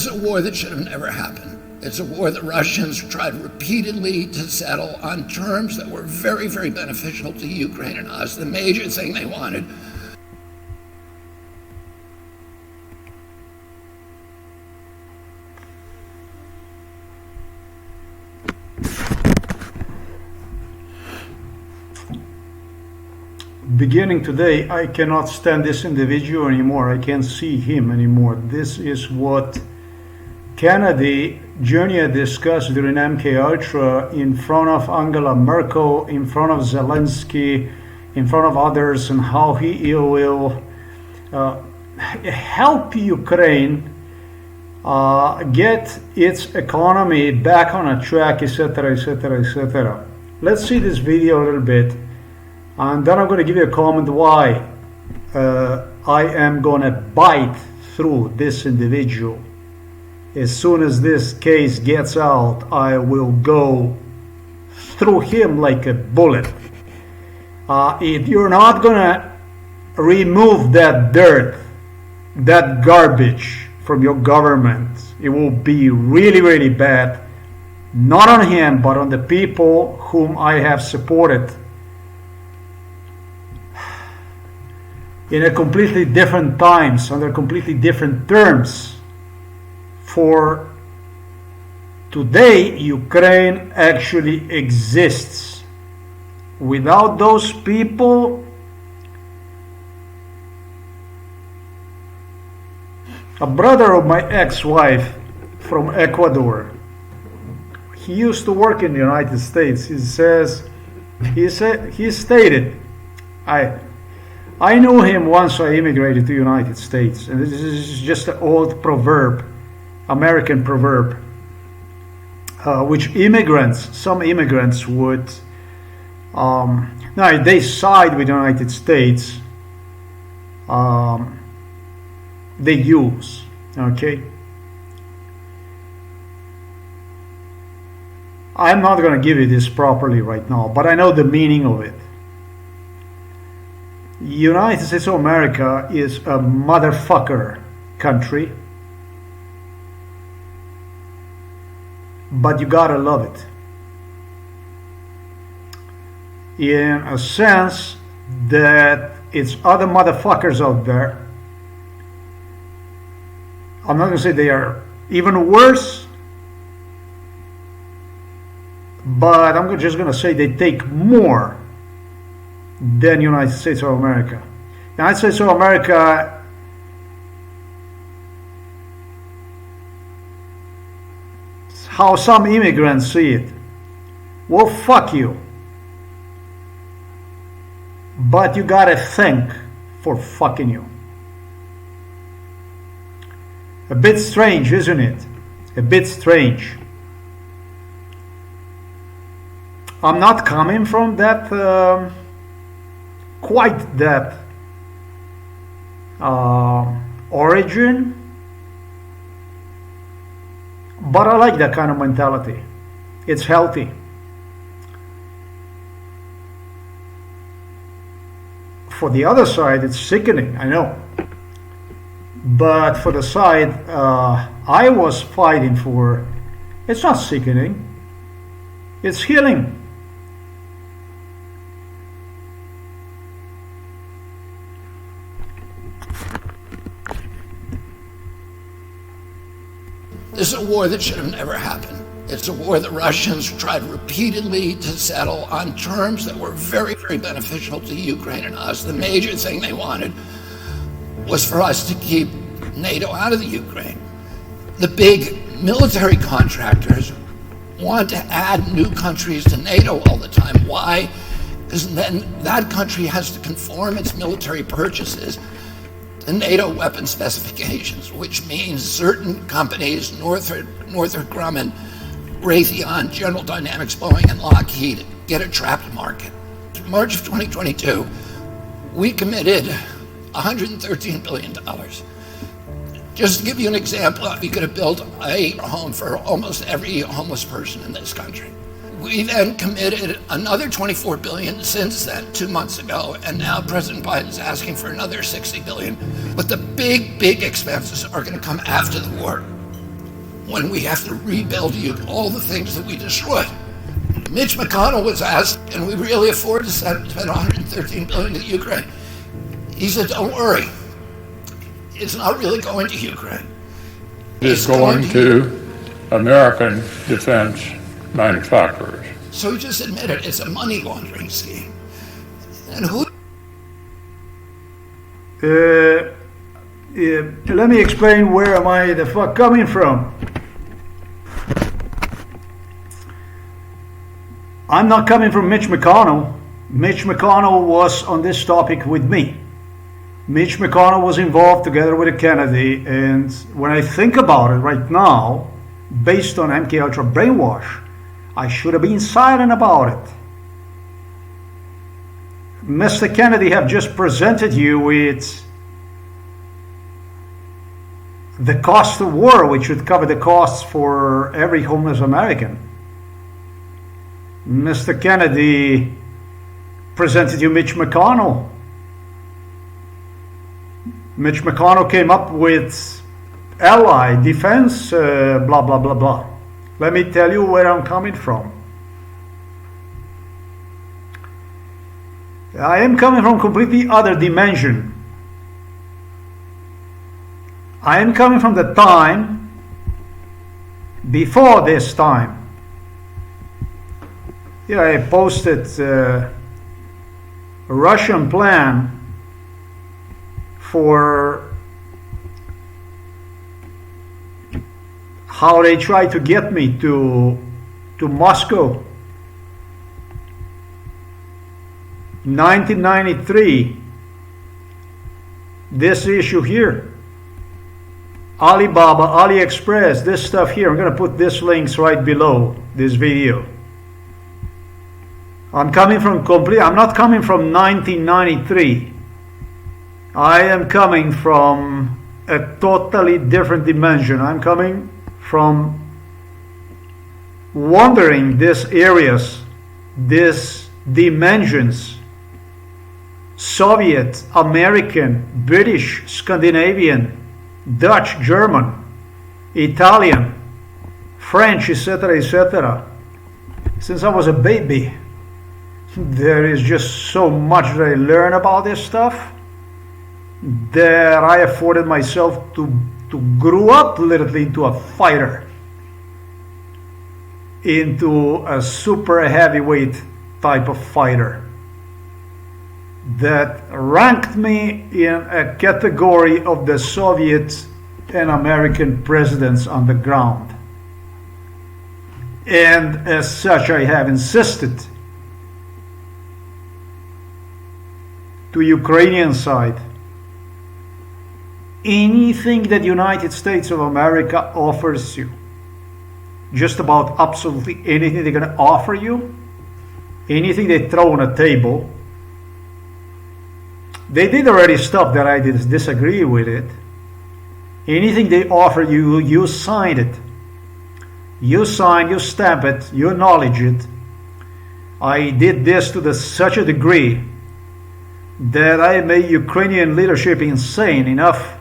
This is a war that should have never happened. It's a war the Russians tried repeatedly to settle on terms that were very, very beneficial to Ukraine and us. The major thing they wanted beginning today, I cannot stand this individual anymore. I can't see him anymore. This is what Kennedy Jr. discussed during MK Ultra in front of Angela Merkel, in front of Zelensky, in front of others, and how he will help Ukraine get its economy back on a track, etc., etc., etc. Let's see this video a little bit. And then I'm going to give you a comment why I am going to bite through this individual. As soon as this case gets out, I will go through him like a bullet. If you're not going to remove that dirt, that garbage from your government, it will be really, really bad. Not on him, but on the people whom I have supported in a completely different times, under completely different terms. For today, Ukraine actually exists. Without those people, a brother of my ex-wife from Ecuador, he used to work in the United States. He stated, I knew him once I immigrated to the United States, and this is just an old proverb, American proverb, which some immigrants would, now they side with the United States, they use, okay? I'm not going to give you this properly right now, but I know the meaning of it. United States of America is a motherfucker country, but you gotta love it. In a sense that it's other motherfuckers out there. I'm not gonna say they are even worse, but I'm just gonna say they take more than United States of America. United States of America how some immigrants see it. Well, fuck you. But you gotta think for fucking you. A bit strange, isn't it? A bit strange. I'm not coming from that quite that origin, but I like that kind of mentality. It's healthy. For the other side, it's sickening, I know. But for the side I was fighting for, it's not sickening, it's healing. This is a war that should have never happened. It's a war the Russians tried repeatedly to settle on terms that were very, very beneficial to Ukraine and us. The major thing they wanted was for us to keep NATO out of the Ukraine. The big military contractors want to add new countries to NATO all the time. Why? Because then that country has to conform its military purchases the NATO weapon specifications, which means certain companies, Northrop Grumman, Raytheon, General Dynamics, Boeing, and Lockheed, get a trapped market. In March of 2022, we committed $113 billion. Just to give you an example, we could have built a home for almost every homeless person in this country. We then committed another $24 billion since then, 2 months ago, and now President Biden's asking for another $60 billion. But the big, big expenses are going to come after the war. when we have to rebuild all the things that we destroyed. Mitch McConnell was asked, can we really afford to spend $113 billion to Ukraine? He said, don't worry. It's not really going to Ukraine. It's going to American defense manufacturers. So he just admitted it's a money laundering scheme. And who? Let me explain where am I the fuck coming from. I'm not coming from Mitch McConnell. Mitch McConnell was on this topic with me. Mitch McConnell was involved together with Kennedy, and when I think about it right now, based on MKUltra brainwash, I should have been silent about it. Mr. Kennedy have just presented you with the cost of war, which would cover the costs for every homeless American. Mr. Kennedy presented you Mitch McConnell. Mitch McConnell came up with ally, defense, blah, blah, blah, blah. Let me tell you where I'm coming from. I am coming from completely other dimension. I am coming from the time before this time. Here I posted a Russian plan for how they tried to get me to Moscow. 1993, this issue here. Alibaba, AliExpress, this stuff here. I'm going to put this links right below this video. I'm not coming from 1993. I am coming from a totally different dimension. I'm coming from wandering these areas, these dimensions, Soviet, American, British, Scandinavian, Dutch, German, Italian, French, etc., etc. Since I was a baby, there is just so much that I learn about this stuff that I afforded myself to grow up literally into a fighter, into a super heavyweight type of fighter that ranked me in a category of the Soviet and American presidents on the ground. And as such, I have insisted to Ukrainian side, anything that United States of America offers you, just about absolutely anything they're going to offer you, anything they throw on a table. They did already stuff that I disagree with it. Anything they offer you, you sign it. You sign, you stamp it, you acknowledge it. I did this to such a degree that I made Ukrainian leadership insane enough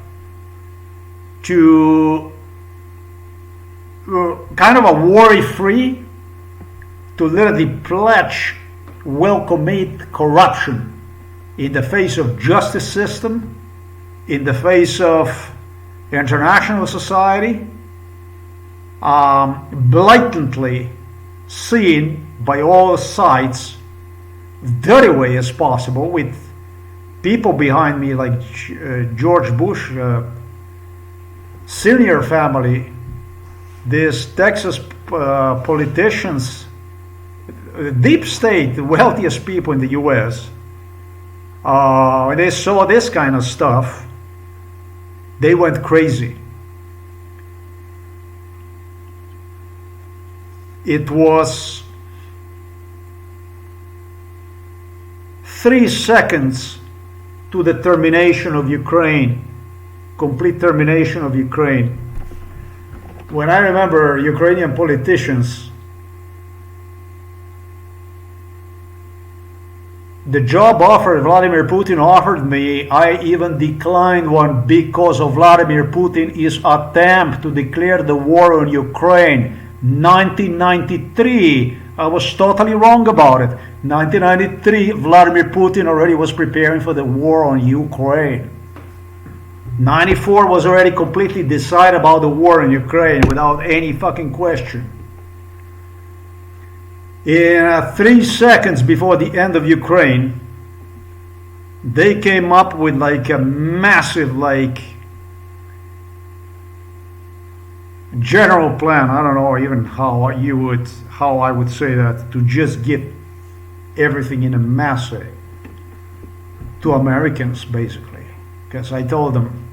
to kind of a worry-free, to literally pledge welcome meet corruption in the face of justice system, in the face of international society, blatantly seen by all sides, dirty way as possible, with people behind me like George Bush, senior family, these Texas politicians, deep state, the wealthiest people in the U.S., when they saw this kind of stuff, they went crazy. It was 3 seconds to the termination of Ukraine, complete termination of Ukraine. When I remember Ukrainian politicians The job offer Vladimir Putin offered me, I even declined one because of Vladimir Putin's attempt to declare the war on Ukraine. 1993, I was totally wrong about it. 1993, Vladimir Putin already was preparing for the war on Ukraine. 94 was already completely decided about the war in Ukraine without any fucking question. In 3 seconds before the end of Ukraine, they came up with like a massive general plan. I don't know even how I would say that, to just give everything in a mass to Americans, basically. Because I told them,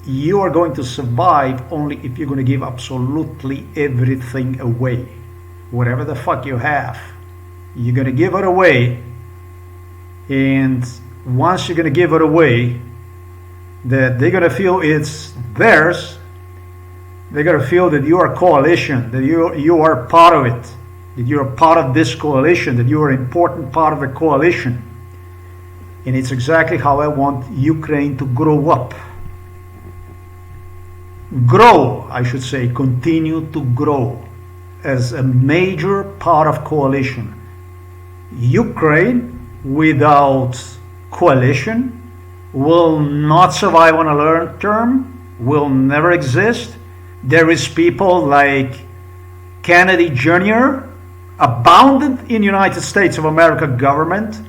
you are going to survive only if you're going to give absolutely everything away. Whatever the fuck you have, you're going to give it away. And once you're going to give it away, that they're going to feel it's theirs. They're going to feel that you are a coalition, that you are part of it, that you're a part of this coalition, that you are an important part of the coalition. And it's exactly how I want Ukraine to grow up. Grow, I should say, continue to grow as a major part of coalition. Ukraine without coalition will not survive on a long term, will never exist. There is people like Kennedy Jr. abounded in United States of America government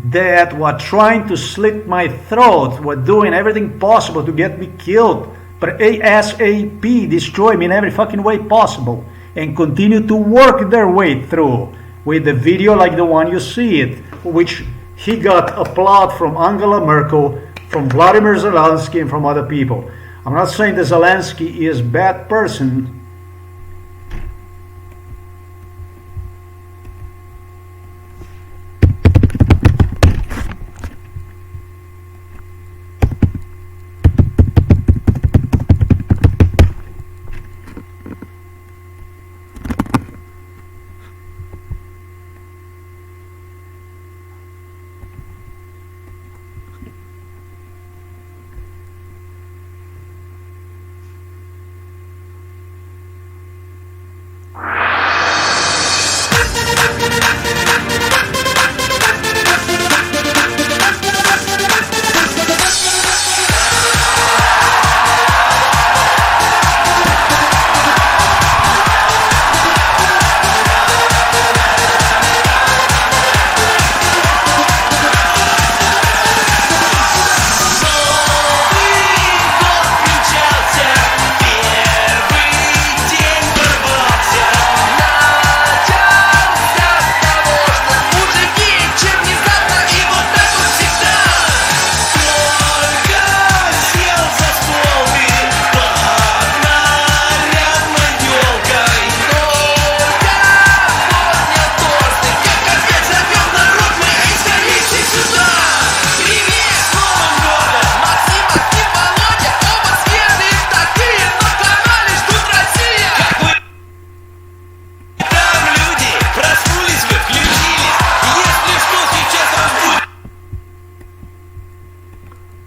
that were trying to slit my throat, were doing everything possible to get me killed, but ASAP destroy me in every fucking way possible, and continue to work their way through with the video like the one you see it, which he got applaud from Angela Merkel, from Vladimir Zelensky, and from other people. I'm not saying that Zelensky is a bad person.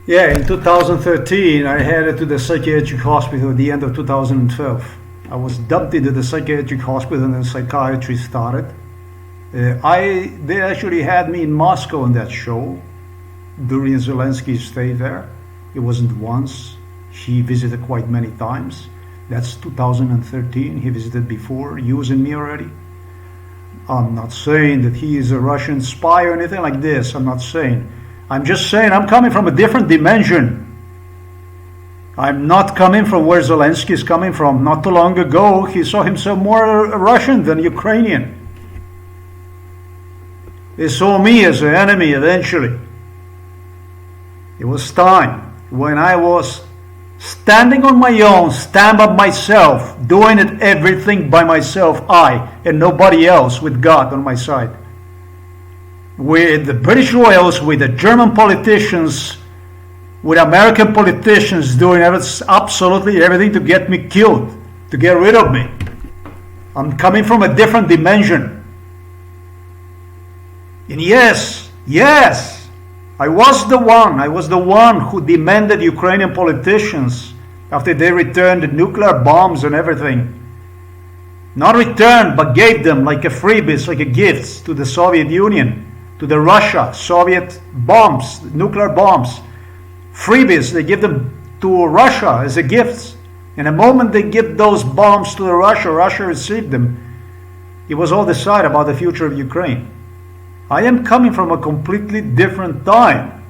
Yeah, in 2013, I headed to the psychiatric hospital at the end of 2012. I was dumped into the psychiatric hospital and then psychiatry started. They actually had me in Moscow on that show during Zelensky's stay there. It wasn't once. He visited quite many times. That's 2013. He visited before, using me already. I'm not saying that he is a Russian spy or anything like this. I'm not saying. I'm just saying I'm coming from a different dimension. I'm not coming from where Zelensky is coming from. Not too long ago, he saw himself more Russian than Ukrainian. He saw me as an enemy eventually. It was time when I was standing on my own, stand up myself, doing it everything by myself, I and nobody else, with God on my side. With the British royals, with the German politicians, with American politicians doing absolutely everything to get me killed, to get rid of me. I'm coming from a different dimension. And yes, I was the one who demanded Ukrainian politicians, after they returned the nuclear bombs and everything, not returned, but gave them like a freebies, like a gifts to the Soviet Union, to the Russia, Soviet bombs, nuclear bombs, freebies, they give them to Russia as a gifts. And the moment they give those bombs to Russia, Russia received them. It was all decided about the future of Ukraine. I am coming from a completely different time,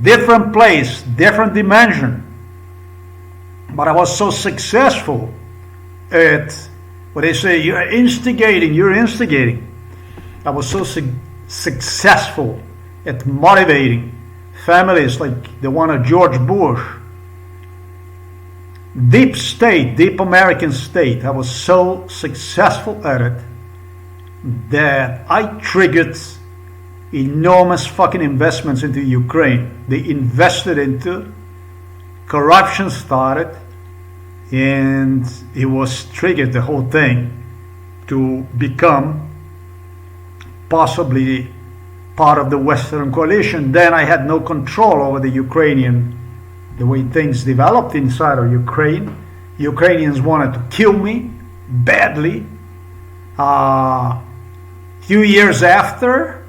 different place, different dimension. But I was so successful at what they say, you're instigating. I was so successful at motivating families like the one of George Bush. Deep state, deep American state. I was so successful at it that I triggered enormous fucking investments into Ukraine. They invested into, corruption started, and it was triggered, the whole thing, to become possibly part of the Western coalition. Then I had no control over the way things developed inside of Ukraine. Ukrainians wanted to kill me badly. Few years after,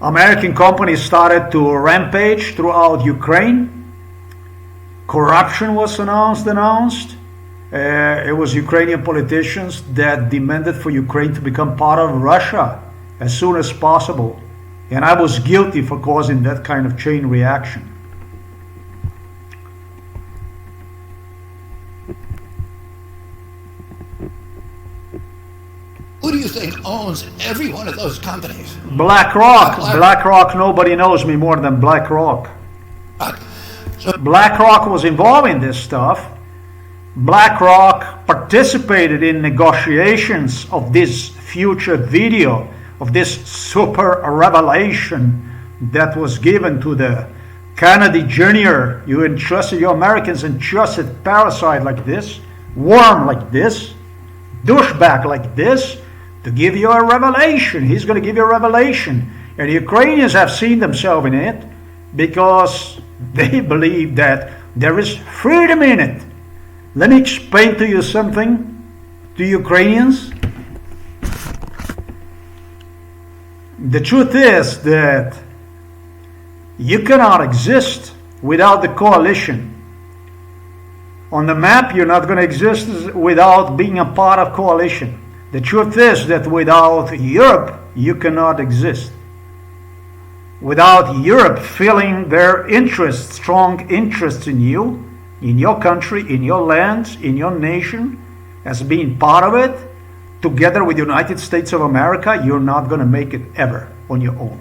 American companies started to rampage throughout Ukraine. Corruption was announced. It was Ukrainian politicians that demanded for Ukraine to become part of Russia as soon as possible. And I was guilty for causing that kind of chain reaction. Who do you think owns every one of those companies? BlackRock, nobody knows me more than BlackRock. BlackRock was involved in this stuff. BlackRock participated in negotiations of this future video, of this super revelation that was given to the Kennedy Jr. You Americans entrusted parasite like this, worm like this, douchebag like this, to give you a revelation. He's going to give you a revelation. And the Ukrainians have seen themselves in it because they believe that there is freedom in it. Let me explain to you something, to Ukrainians. The truth is that you cannot exist without the coalition. On the map, you're not going to exist without being a part of coalition. The truth is that without Europe, you cannot exist. Without Europe feeling their interest, strong interest in you, in your country, in your land, in your nation, as being part of it, together with the United States of America, you're not going to make it ever on your own.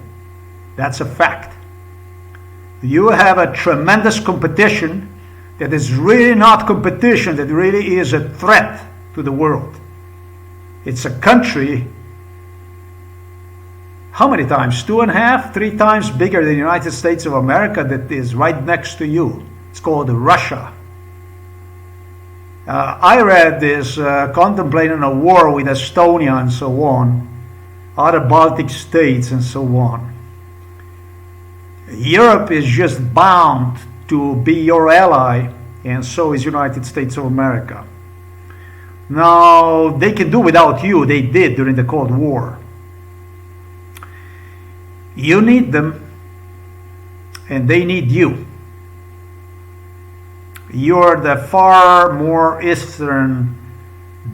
That's a fact. You have a tremendous competition that is really not competition, that really is a threat to the world. It's a country, how many times? 2.5, 3 times bigger than the United States of America, that is right next to you. It's called Russia. I read this, contemplating a war with Estonia and so on, other Baltic states and so on. Europe is just bound to be your ally, and so is United States of America. Now, they can do without you. They did during the Cold War. You need them, and they need you. You're the far more eastern,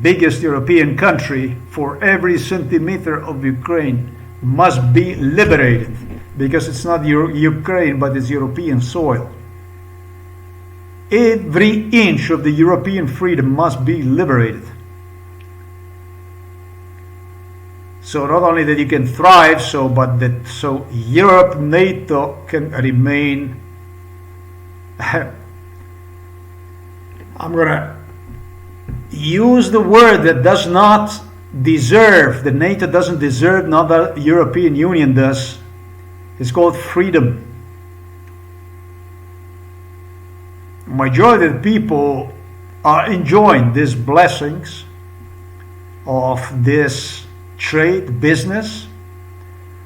biggest European country. For every centimeter of Ukraine must be liberated, because it's not Ukraine, but it's European soil. Every inch of the European freedom must be liberated. So not only that you can thrive, so Europe, NATO can remain. I'm gonna use the word that does not deserve, the NATO doesn't deserve, not the European Union does. It's called freedom. Majority of the people are enjoying these blessings of this trade business.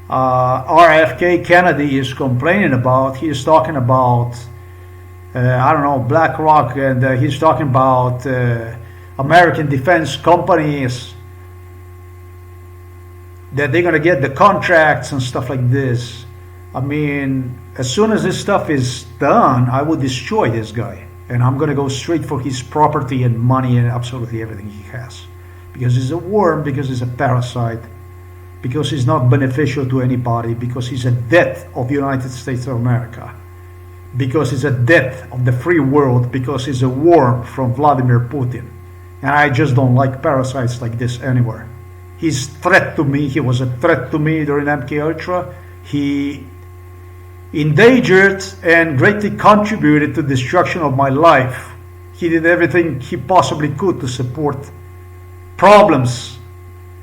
RFK Kennedy is complaining about, he's talking about, I don't know, BlackRock, and he's talking about American defense companies, that they're going to get the contracts and stuff like this. I mean, as soon as this stuff is done, I will destroy this guy. And I'm going to go straight for his property and money and absolutely everything he has. Because he's a worm, because he's a parasite, because he's not beneficial to anybody, because he's a debt of the United States of America, because he's a debt of the free world, because he's a worm from Vladimir Putin. And I just don't like parasites like this anywhere. He's a threat to me. He was a threat to me during MK Ultra. He endangered and greatly contributed to the destruction of my life. He did everything he possibly could to support problems,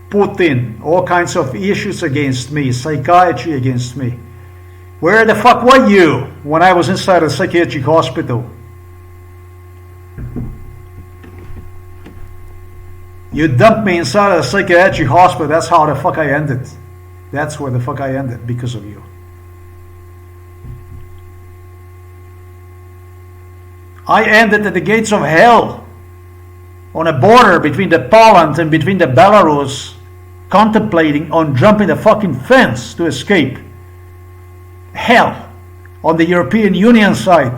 Putin, all kinds of issues against me, psychiatry against me. Where the fuck were you when I was inside a psychiatric hospital? You dumped me inside a psychiatric hospital. That's how the fuck I ended. That's where the fuck I ended, because of you. I ended at the gates of hell, on a border between the Poland and between the Belarus, contemplating on jumping the fucking fence to escape. Hell, on the European Union side,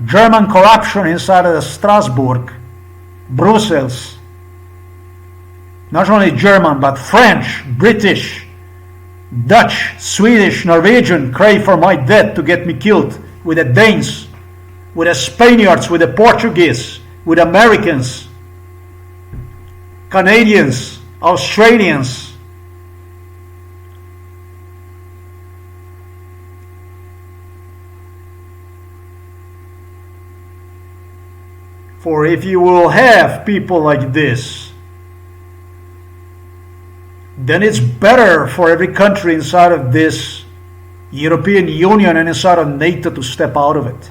German corruption inside of the Strasbourg, Brussels. Not only German, but French, British, Dutch, Swedish, Norwegian crave for my death to get me killed, with the Danes, with the Spaniards, with the Portuguese, with Americans, Canadians, Australians. For if you will have people like this, then it's better for every country inside of this European Union and inside of NATO to step out of it.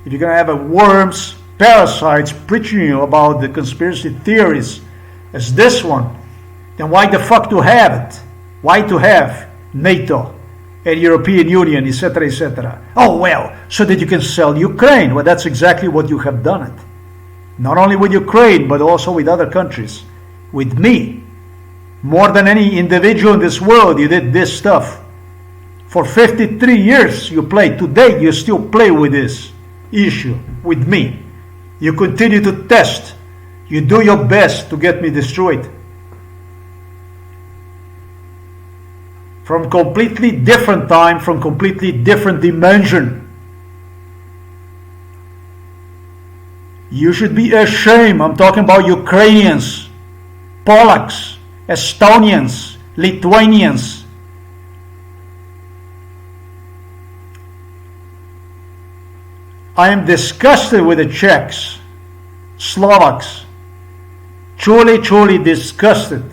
If you're going to have a worms, parasites preaching you about the conspiracy theories as this one, then why the fuck to have it? Why to have NATO and European Union, etc., etc.? Oh, well, so that you can sell Ukraine. Well, that's exactly what you have done it. Not only with Ukraine, but also with other countries. With me. More than any individual in this world, you did this stuff. For 53 years you played. Today you still play with this issue, with me. You continue to test. You do your best to get me destroyed. From completely different time, from completely different dimension. You should be ashamed. I'm talking about Ukrainians, Polacks, Estonians, Lithuanians. I am disgusted with the Czechs, Slovaks. Truly, truly disgusted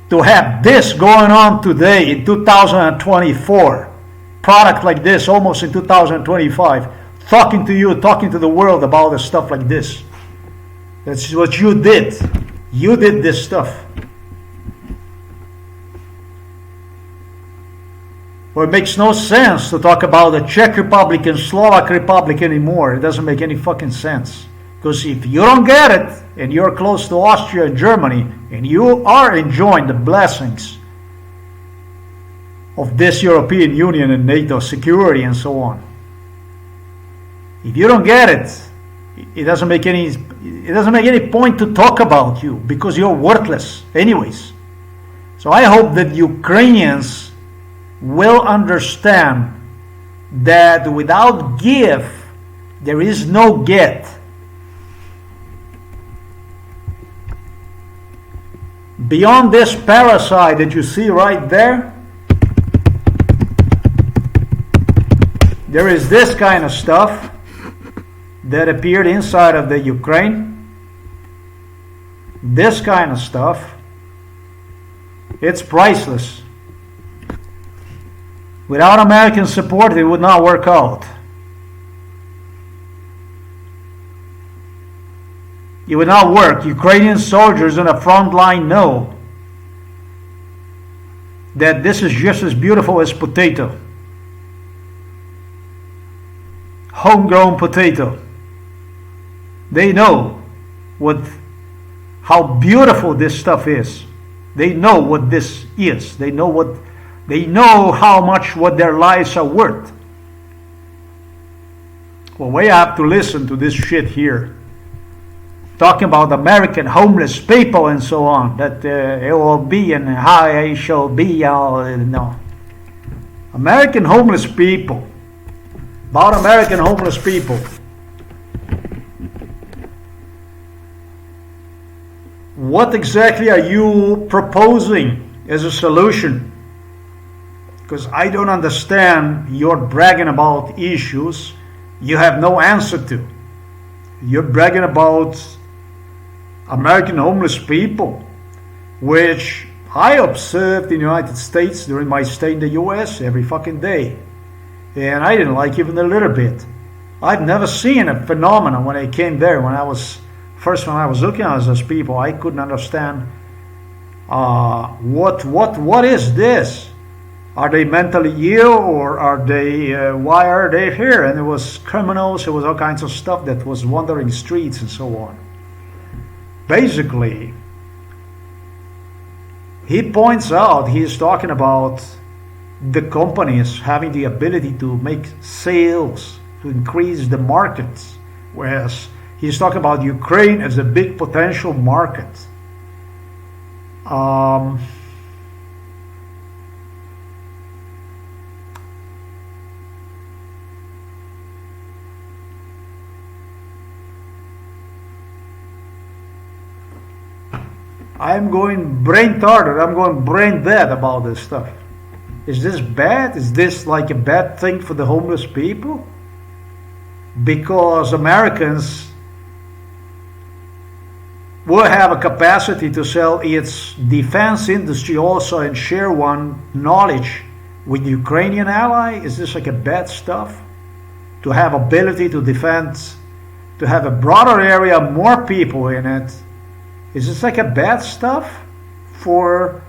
to have this going on today in 2024. Product like this almost in 2025. Talking to you, talking to the world about the stuff like this. That's what you did. You did this stuff. Well, it makes no sense to talk about the Czech Republic and Slovak Republic anymore. It doesn't make any fucking sense. Because if you don't get it, and you're close to Austria and Germany, and you are enjoying the blessings of this European Union and NATO security and so on, if you don't get it, it doesn't make any point to talk about you, because you're worthless anyways. So I hope that Ukrainians will understand that without give there is no get. Beyond this parasite that you see right there, there is this kind of stuff that appeared inside of the Ukraine. This kind of stuff, it's priceless. Without American support, it would not work out. It will not work. Ukrainian soldiers on the front line know that this is just as beautiful as potato. Homegrown potato. They know how beautiful this stuff is. They know what this is. They know how much what their lives are worth. Well, we have to listen to this shit here. Talking about American homeless people and so on. That it will be and how it shall be. No. American homeless people. About American homeless people. What exactly are you proposing as a solution? Because I don't understand. You're bragging about issues you have no answer to. You're bragging about American homeless people, which I observed in the United States during my stay in the US every fucking day. And I didn't like even a little bit. I've never seen a phenomenon when I came there. When I was looking at those people, I couldn't understand what is this? Are they mentally ill, or are they? Why are they here? And it was criminals. It was all kinds of stuff that was wandering streets and so on. Basically, he points out, he's talking about the companies having the ability to make sales, to increase the markets, whereas he's talking about Ukraine as a big potential market. I'm going brain retarded. I'm going brain dead about this stuff. Is this bad? Is this like a bad thing for the homeless people? Because Americans will have a capacity to sell its defense industry also and share one knowledge with the Ukrainian ally. Is this like a bad stuff? To have ability to defend, to have a broader area, more people in it. Is this like a bad stuff for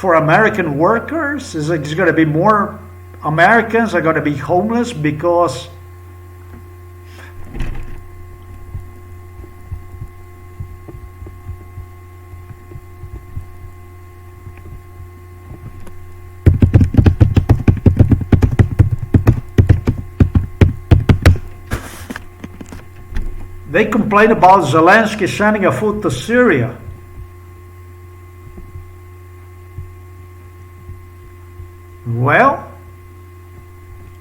American workers? Is it going to be more Americans are going to be homeless because they complain about Zelensky sending a food to Syria? Well,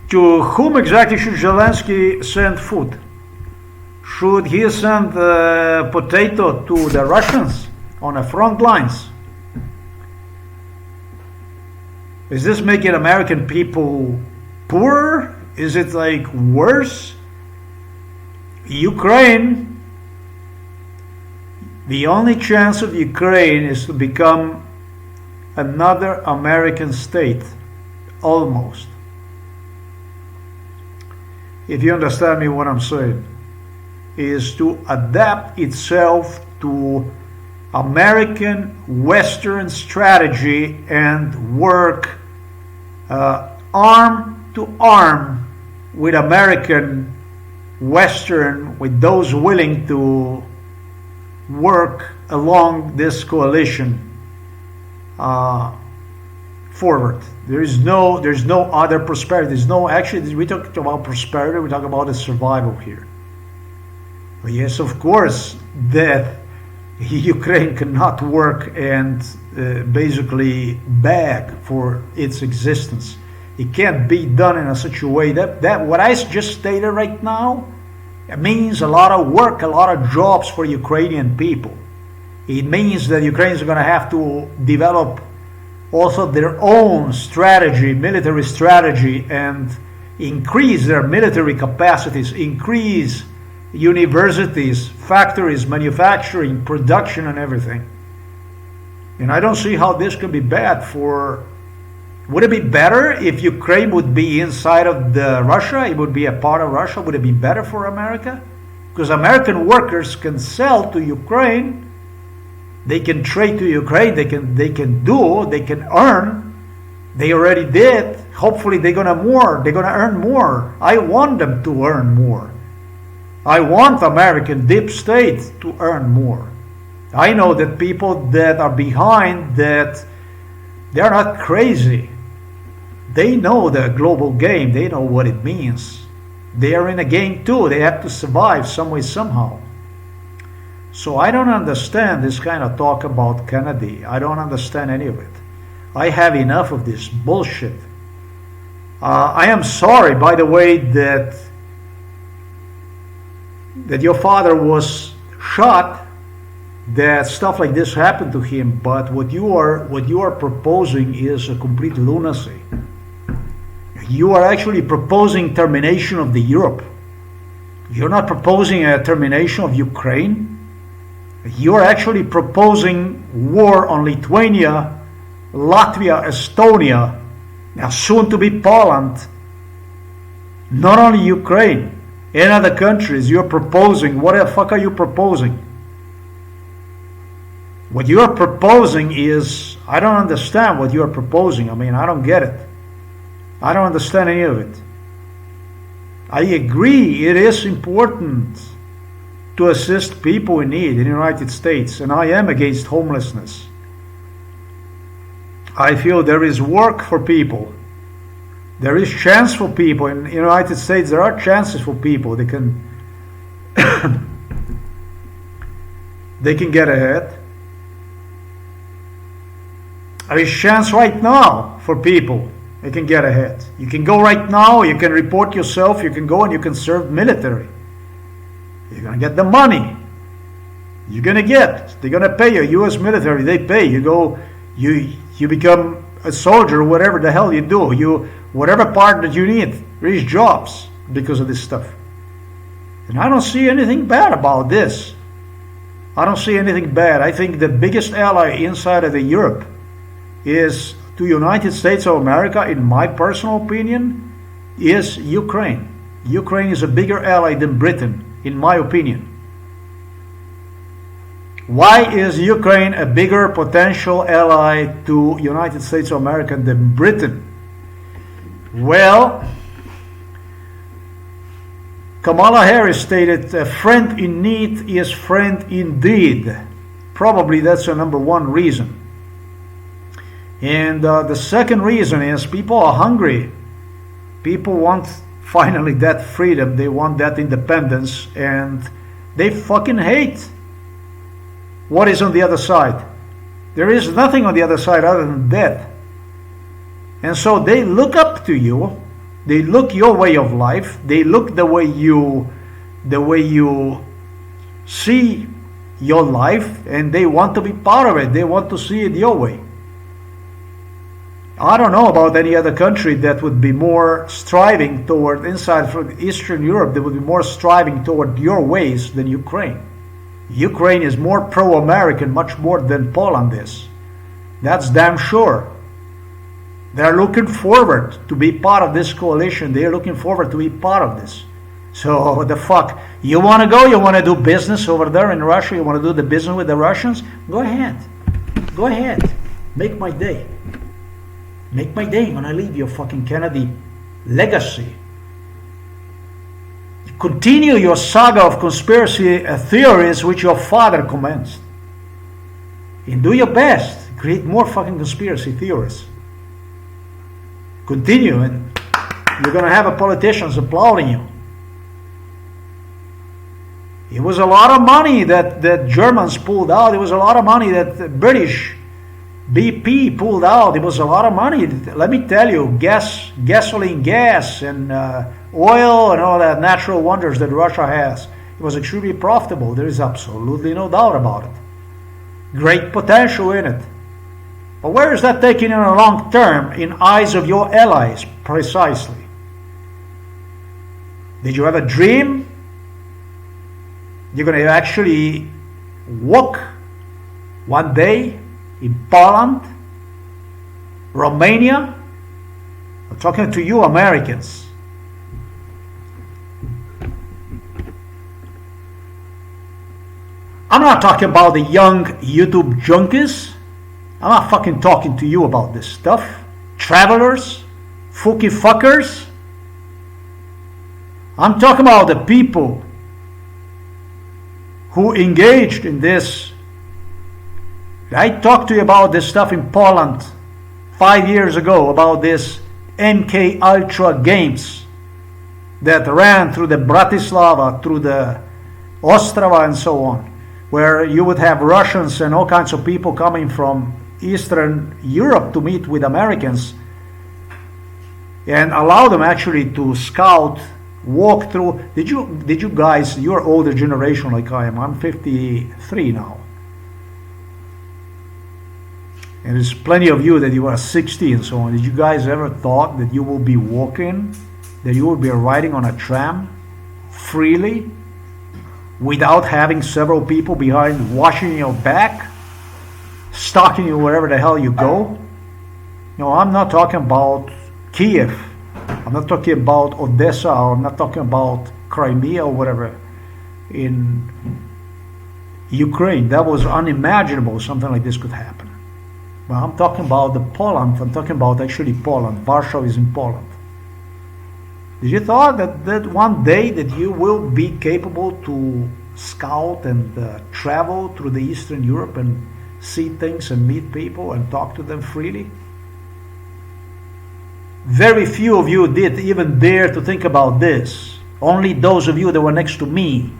to whom exactly should Zelensky send food? Should he send potato to the Russians on the front lines? Is this making American people poorer? Is it like worse? Ukraine, the only chance of Ukraine is to become another American state, almost. If you understand me what I'm saying, is to adapt itself to American Western strategy and work arm to arm with American Western, with those willing to work along this coalition forward. There's no other prosperity. There's no, actually, we talk about prosperity, we talk about the survival here. But yes, of course, that Ukraine cannot work and basically beg for its existence. It can't be done in such a way that what I just stated right now, it means a lot of work, a lot of jobs for Ukrainian people. It means that Ukrainians are going to have to develop also their own strategy, military strategy, and increase their military capacities, increase universities, factories, manufacturing, production, and everything. And I don't see how this could be bad for Would it be better if Ukraine would be inside of Russia? It would be a part of Russia. Would it be better for America? Because American workers can sell to Ukraine. They can trade to Ukraine. They can earn. They already did. Hopefully they're gonna earn more. I want them to earn more. I want American deep state to earn more. I know that people that are behind that, they're not crazy. They know the global game. They know what it means. They are in a game too. They have to survive some way, somehow. So I don't understand this kind of talk about Kennedy. I don't understand any of it. I have enough of this bullshit. I am sorry, by the way, that your father was shot, that stuff like this happened to him. But what you are proposing is a complete lunacy. You are actually proposing termination of the Europe. You're not proposing a termination of Ukraine. You're actually proposing war on Lithuania, Latvia, Estonia, now soon to be Poland. Not only Ukraine, and other countries. You're proposing. What the fuck are you proposing? What you are proposing is, I don't understand what you are proposing. I mean, I don't get it. I don't understand any of it. I agree it is important to assist people in need in the United States, and I am against homelessness. I feel there is work for people. There is chance for people. In the United States, there are chances for people. They can they can get ahead. There is chance right now for people. They can get ahead. You can go right now, you can report yourself, you can go and you can serve military. You're going to get the money. You're going to get. They're going to pay you. U.S. military, they pay. You go, you become a soldier, whatever the hell you do. Whatever part that you need, there is jobs because of this stuff. And I don't see anything bad about this. I don't see anything bad. I think the biggest ally inside of the Europe is to United States of America, in my personal opinion, is Ukraine. Ukraine is a bigger ally than Britain, in my opinion. Why is Ukraine a bigger potential ally to United States of America than Britain? Well, Kamala Harris stated, a friend in need is friend indeed. Probably that's the number one reason. And the second reason is people are hungry. People want finally that freedom. They want that independence. And they fucking hate what is on the other side. There is nothing on the other side other than death. And so they look up to you. They look your way of life. They look the way you see your life. And they want to be part of it. They want to see it your way. I don't know about any other country that would be more striving toward, inside from Eastern Europe, that would be more striving toward your ways than Ukraine. Ukraine is more pro-American, much more than Poland is. That's damn sure. They're looking forward to be part of this coalition. They're looking forward to be part of this. So what the fuck? You want to go? You want to do business over there in Russia? You want to do the business with the Russians? Go ahead. Go ahead. Make my day. Make my day when I leave your fucking Kennedy legacy. Continue your saga of conspiracy theories which your father commenced. And do your best. Create more fucking conspiracy theories. Continue, and you're going to have a politicians applauding you. It was a lot of money that Germans pulled out. It was a lot of money that the British BP pulled out. It was a lot of money. Let me tell you, gasoline, gas, and oil, and all that natural wonders that Russia has. It was extremely profitable. There is absolutely no doubt about it. Great potential in it. But where is that taken in a long term in eyes of your allies, precisely? Did you have a dream? You're going to actually walk one day in Poland, Romania, I'm talking to you Americans. I'm not talking about the young YouTube junkies. I'm not fucking talking to you about this stuff. Travelers, fucking fuckers. I'm talking about the people who engaged in this. I talked to you about this stuff in Poland 5 years ago, about this MK Ultra games that ran through the Bratislava, through the Ostrava and so on, where you would have Russians and all kinds of people coming from Eastern Europe to meet with Americans and allow them actually to scout, walk through. Did you guys, you're older generation like I am. I'm 53 now. And there's plenty of you that you are 60 and so on. Did you guys ever thought that you will be walking, that you will be riding on a tram freely without having several people behind washing your back, stalking you wherever the hell you go? No, I'm not talking about Kiev. I'm not talking about Odessa, or I'm not talking about Crimea or whatever in Ukraine. That was unimaginable something like this could happen. Well, I'm talking about the Poland. I'm talking about actually Poland. Warsaw is in Poland. Did you thought that one day that you will be capable to scout and travel through the Eastern Europe and see things and meet people and talk to them freely? Very few of you did even dare to think about this. Only those of you that were next to me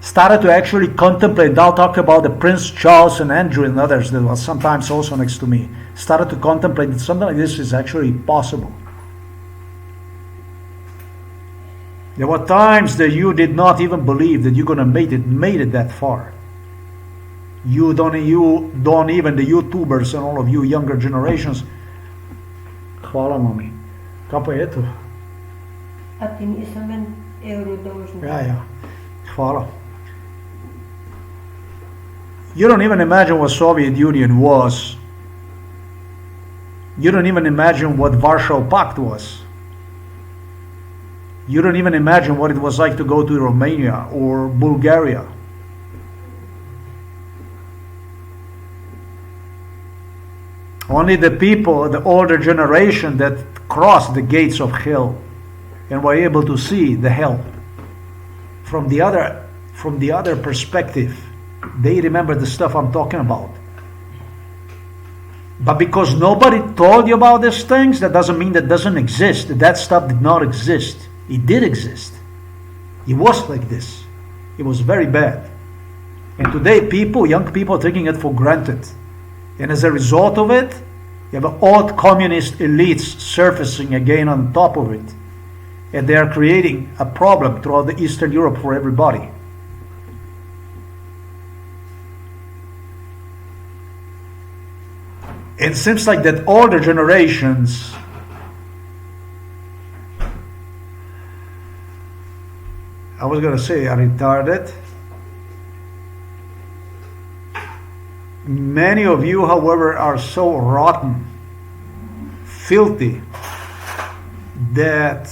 started to actually contemplate. I'll talk about the Prince Charles and Andrew and others that were sometimes also next to me. Started to contemplate that something like this is actually possible. There were times that you did not even believe that you're going to made it that far. You don't even, the YouTubers and all of you younger generations. Hvala mami. Kako je to? A ti nisam en euro dolžna. Ja. Hvala. You don't even imagine what Soviet Union was. You don't even imagine what Warsaw Pact was. You don't even imagine what it was like to go to Romania or Bulgaria. Only the people, the older generation that crossed the gates of hell and were able to see the hell from the other perspective, they remember the stuff I'm talking about. But because nobody told you about these things, that doesn't mean that doesn't exist. That stuff did not exist. It did exist. It was like this. It was very bad. And today young people are taking it for granted. And as a result of it, you have old communist elites surfacing again on top of it. And they are creating a problem throughout the Eastern Europe for everybody. It seems like that older generations I was going to say are retarded. Many of you, however, are so rotten, filthy, that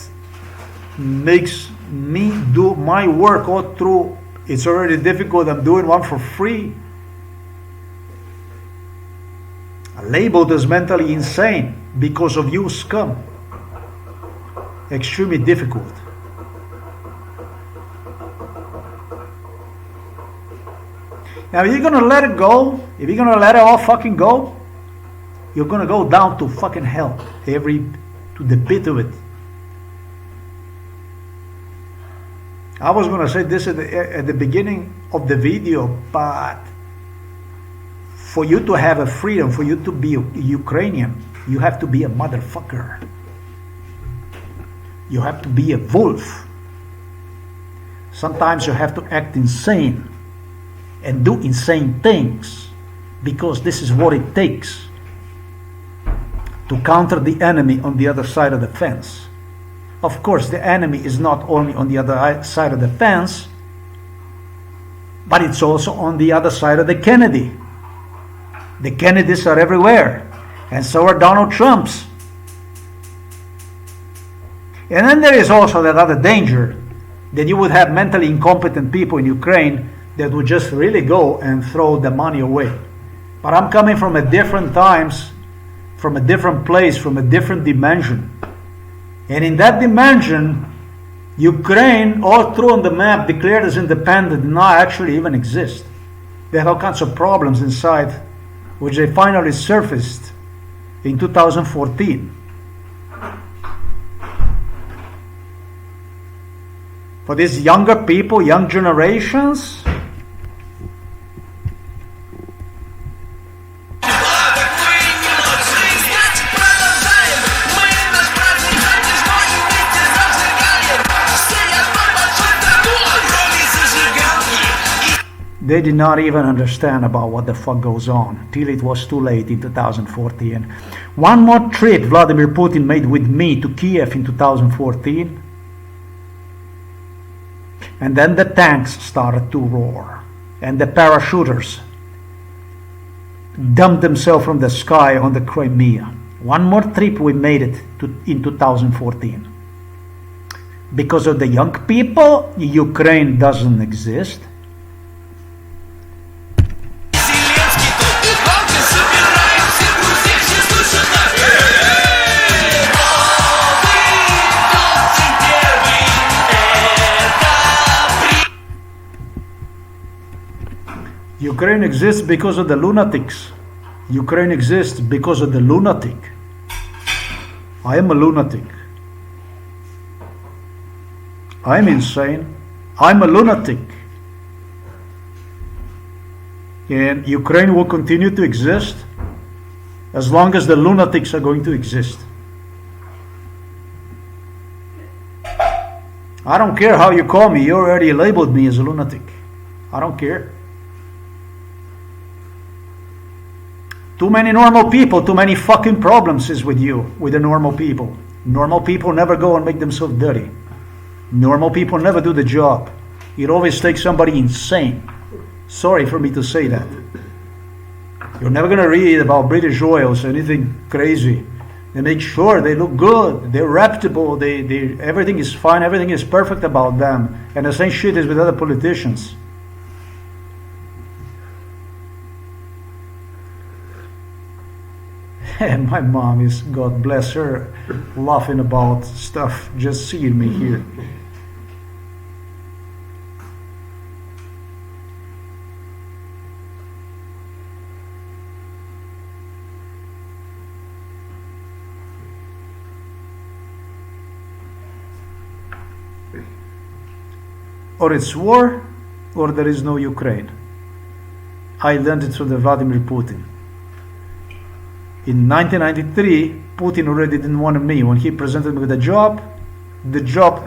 makes me do my work all through. It's already difficult. I'm doing one for free. Labeled as mentally insane because of you scum. Extremely difficult. Now, if you're going to let it go, if you're going to let it all fucking go, you're going to go down to fucking hell, to the pit of it. I was going to say this at the beginning of the video, but for you to have a freedom, for you to be Ukrainian, you have to be a motherfucker. You have to be a wolf. Sometimes you have to act insane and do insane things, because this is what it takes to counter the enemy on the other side of the fence. Of course, the enemy is not only on the other side of the fence, but it's also on the other side of the Kennedy. The Kennedys are everywhere, and so are Donald Trumps. And then there is also that other danger that you would have mentally incompetent people in Ukraine that would just really go and throw the money away. But I'm coming from a different times, from a different place, from a different dimension. And in that dimension, Ukraine, all through on the map, declared as independent, did not actually even exist. They had all kinds of problems inside, which they finally surfaced in 2014. For these younger people, young generations, they did not even understand about what the fuck goes on till it was too late in 2014. One more trip Vladimir Putin made with me to Kiev in 2014, and then the tanks started to roar and the parachuters dumped themselves from the sky on the Crimea. One more trip we made it in 2014. Because of the young people, Ukraine doesn't exist. Ukraine exists because of the lunatics. Ukraine exists because of the lunatic. I am a lunatic. I'm insane. I'm a lunatic. And Ukraine will continue to exist as long as the lunatics are going to exist. I don't care how you call me. You already labeled me as a lunatic. I don't care. Too many normal people, too many fucking problems is with you, with the normal people. Normal people never go and make themselves dirty. Normal people never do the job. It always takes somebody insane. Sorry for me to say that. You're never going to read about British oils or anything crazy. They make sure they look good, they're reputable, they everything is fine, everything is perfect about them. And the same shit is with other politicians. And my mom is, God bless her, laughing about stuff, just seeing me here. Or it's war, or there is no Ukraine. I learned it from the Vladimir Putin. In 1993, Putin already didn't want me. When he presented me with a job,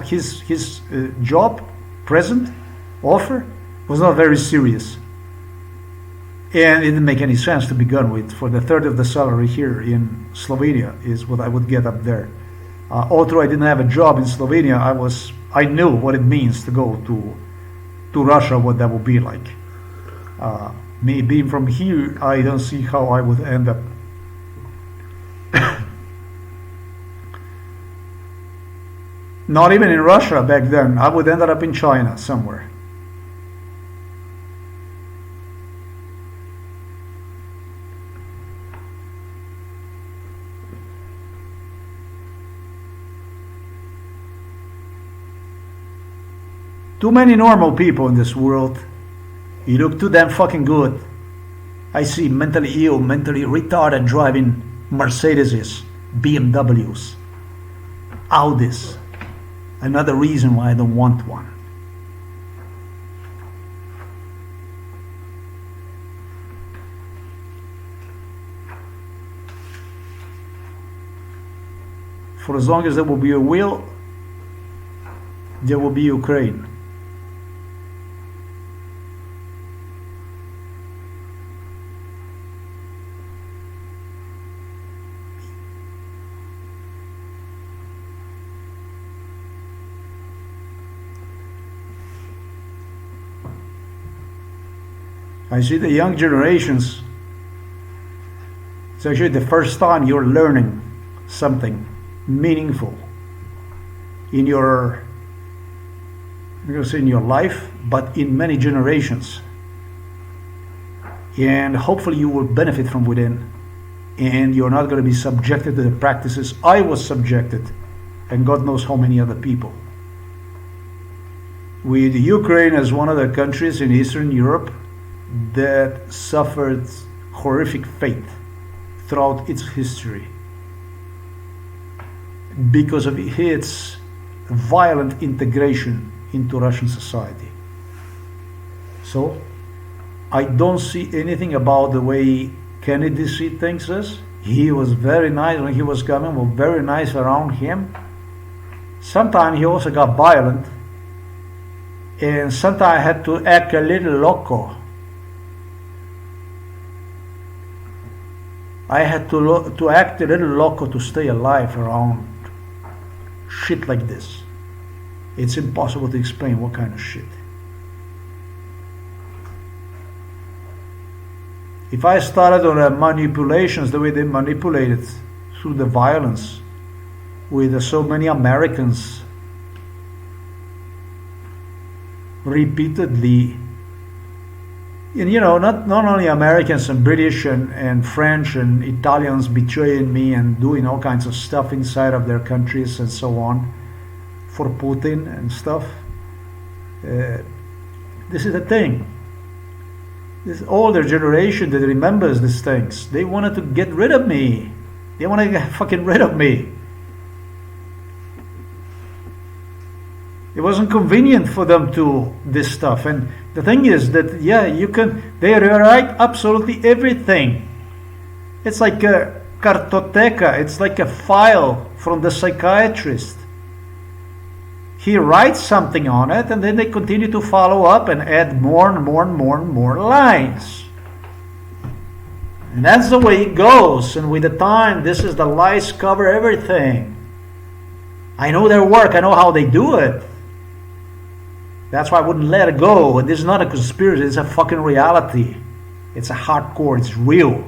his job present offer was not very serious, and it didn't make any sense to begin with. For the third of the salary here in Slovenia is what I would get up there. Although I didn't have a job in Slovenia, I knew what it means to go to Russia, what that would be like. Me being from here, I don't see how I would end up. Not even in Russia back then. I would end up in China somewhere. Too many normal people in this world. You look too damn fucking good. I see mentally ill, mentally retarded driving Mercedeses, BMWs, Audis. Another reason why I don't want one. For as long as there will be a will, there will be Ukraine. I see the young generations, it's actually the first time you're learning something meaningful. in your, I'm going to say in your life, but in many generations. And hopefully you will benefit from within, and you're not going to be subjected to the practices I was subjected, and God knows how many other people. With Ukraine as one of the countries in Eastern Europe that suffered horrific fate throughout its history because of its violent integration into Russian society. So I don't see anything about the way Kennedy see things as. He was very nice when he was coming, was very nice around him. Sometimes he also got violent, and sometimes I had to act a little loco. I had to act a little loco to stay alive around shit like this. It's impossible to explain what kind of shit. If I started on the manipulations, the way they manipulated through the violence with so many Americans repeatedly, and not only Americans and British and French and Italians betraying me and doing all kinds of stuff inside of their countries and so on for Putin and stuff. This is the thing. This older generation that remembers these things, they wanted to get rid of me. They want to get fucking rid of me. It wasn't convenient for them to this stuff. And the thing is that, yeah, they rewrite absolutely everything. It's like a cartoteca. It's like a file from the psychiatrist. He writes something on it, and then they continue to follow up and add more and more and more and more lines. And that's the way it goes. And with the time, this is the lies cover everything. I know their work. I know how they do it. That's why I wouldn't let it go. And this is not a conspiracy. It's a fucking reality. It's a hardcore. It's real.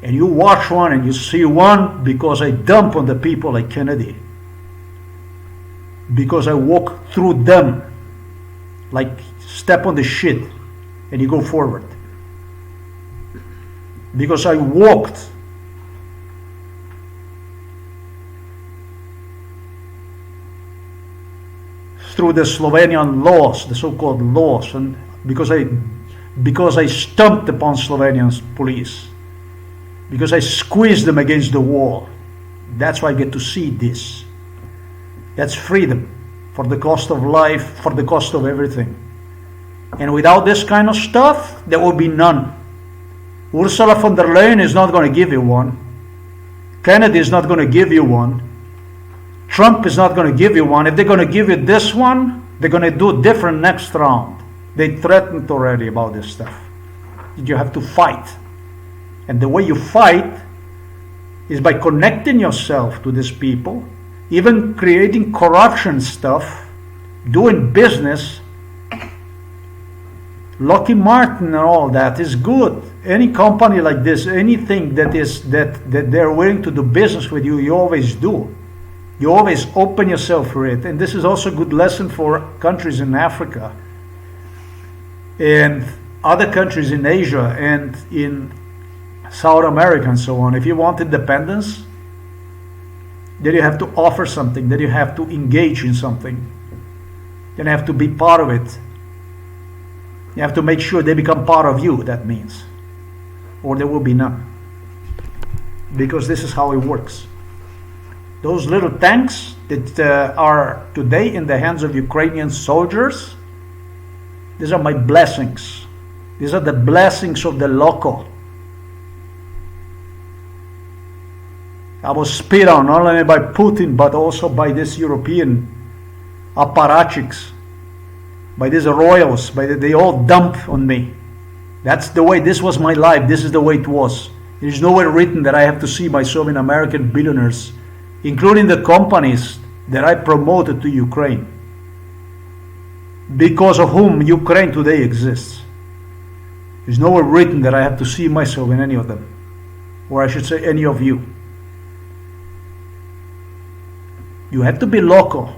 And you watch one and you see one because I dump on the people like Kennedy. Because I walk through them, like step on the shit, and you go forward. Because I walked through the Slovenian laws, the so-called laws, and because I stomped upon Slovenian police, because I squeezed them against the wall. That's why I get to see this. That's freedom for the cost of life, for the cost of everything. And without this kind of stuff, there will be none. Ursula von der Leyen is not going to give you one. Kennedy is not going to give you one. Trump is not going to give you one. If they're going to give you this one, they're going to do different next round. They threatened already about this stuff. You have to fight. And the way you fight is by connecting yourself to these people, even creating corruption stuff, doing business. Lockheed Martin and all that is good. Any company like this, anything that they're willing to do business with you, you always do. You always open yourself for it. And this is also a good lesson for countries in Africa and other countries in Asia and in South America and so on. If you want independence, then you have to offer something, then you have to engage in something. Then you have to be part of it. You have to make sure they become part of you, that means. Or there will be none. Because this is how it works. Those little tanks that are today in the hands of Ukrainian soldiers, these are my blessings. These are the blessings of the local. I was spit on not only by Putin, but also by this European apparatchiks, by these royals, they all dump on me. That's the way, this was my life, this is the way it was. There's nowhere written that I have to see myself in American billionaires, including the companies that I promoted to Ukraine, because of whom Ukraine today exists. There's nowhere written that I have to see myself in any of them, or I should say any of you. You have to be local.